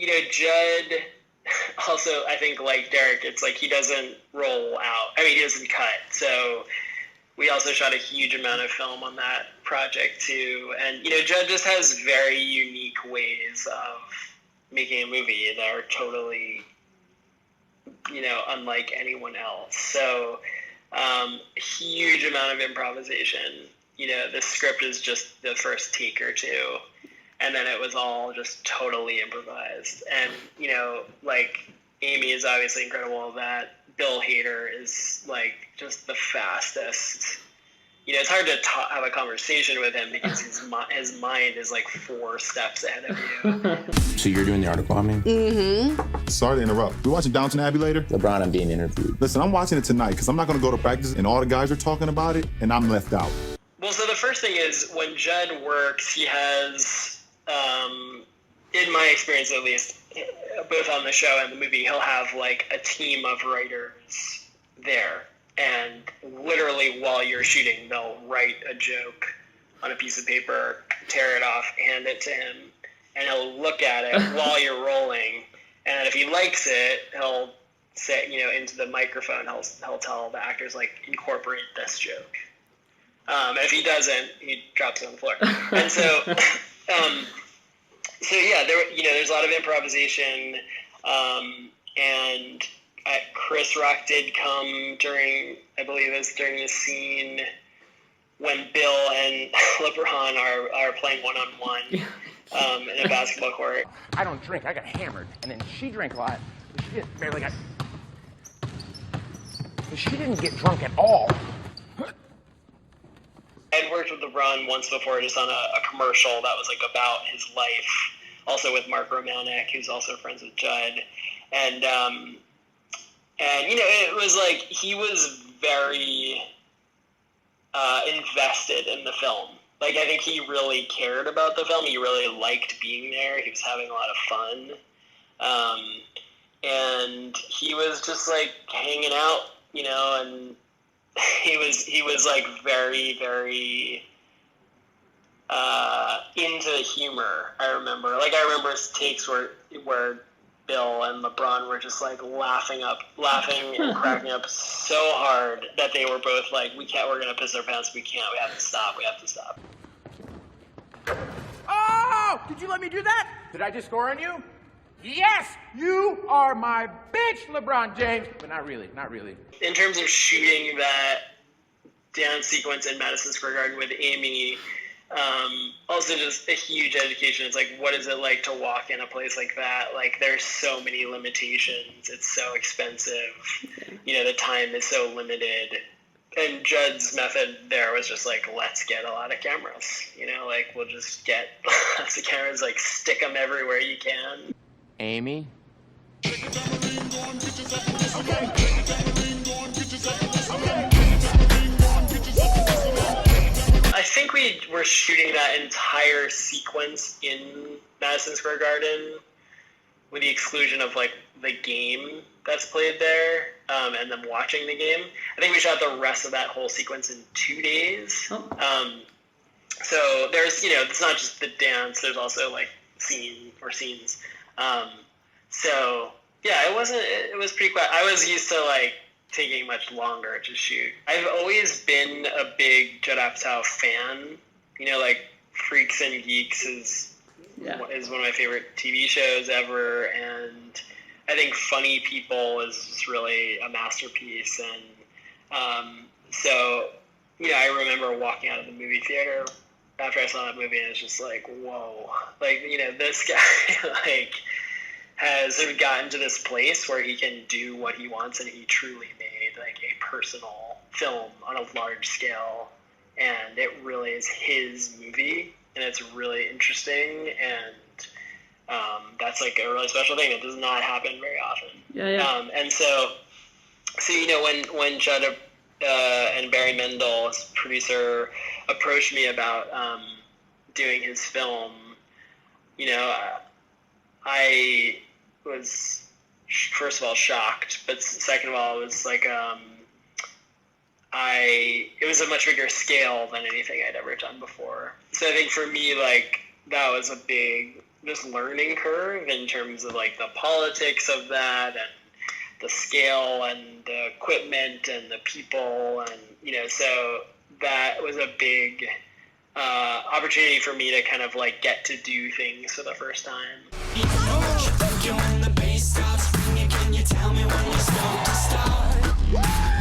Judd also, I think, like Derek, it's like he doesn't roll out. I mean, he doesn't cut. So we also shot a huge amount of film on that project too. And, Judd just has very unique ways of making a movie that are totally, unlike anyone else. So huge amount of improvisation. The script is just the first take or two. And then it was all just totally improvised. And, Amy is obviously incredible at that. Bill Hader is, just the fastest. It's hard to have a conversation with him because his mind is, 4 steps ahead of you. So you're doing the article on me? Mm-hmm. Sorry to interrupt. We watching Downton Abbey later? LeBron, I'm being interviewed. Listen, I'm watching it tonight because I'm not going to go to practice and all the guys are talking about it and I'm left out. Well, so the first thing is when Judd works, he has... in my experience at least, both on the show and the movie, he'll have a team of writers there, and literally while you're shooting, they'll write a joke on a piece of paper, tear it off, hand it to him, and he'll look at it while you're rolling, and if he likes it, he'll say, into the microphone, he'll tell the actors, incorporate this joke. And if he doesn't, he drops it on the floor. And so... So yeah, there's a lot of improvisation, and Chris Rock did come during the scene when Bill and LeBron are playing one-on-one in a basketball court. I don't drink. I got hammered, and then she drank a lot. She didn't get drunk at all. I'd worked with LeBron once before, just on a commercial that was about his life, also with Mark Romanek, who's also friends with Judd, and it was he was very invested in the film. I think he really cared about the film. He really liked being there. He was having a lot of fun, and he was just hanging out, and. He was very, very into the humor. I remember takes where Bill and LeBron were just laughing and cracking up so hard that they were both we're gonna piss our pants. We have to stop. Oh! Did you let me do that? Did I just score on you? Yes! You are my bitch, LeBron James! But not really. In terms of shooting that dance sequence in Madison Square Garden with Amy, also just a huge education. It's what is it like to walk in a place like that? There's so many limitations. It's so expensive. The time is so limited. And Judd's method there was just let's get a lot of cameras. We'll just get lots of cameras, stick them everywhere you can. Amy? I think we were shooting that entire sequence in Madison Square Garden with the exclusion of the game that's played there, and them watching the game. I think we shot the rest of that whole sequence in 2 days. Oh. So there's, it's not just the dance, there's also scenes. So yeah, it was pretty quick. I was used to taking much longer to shoot. I've always been a big Judd Apatow fan. Freaks and Geeks is one of my favorite TV shows ever, and I think Funny People is just really a masterpiece. And so I remember walking out of the movie theater after I saw that movie, and it's just whoa, this guy has sort of gotten to this place where he can do what he wants, and he truly made a personal film on a large scale, and it really is his movie, and it's really interesting, and that's a really special thing that does not happen very often. Yeah. And so when Judd and Barry Mendel, his producer, approached me about doing his film, I was first of all shocked, but second of all, it was it was a much bigger scale than anything I'd ever done before. So I think for me, that was a big this learning curve in terms of like the politics of that and the scale and the equipment and the people, and so that was a big opportunity for me to kind of like get to do things for the first time. When the bass stops ringing, can you tell me when you're supposed to stop?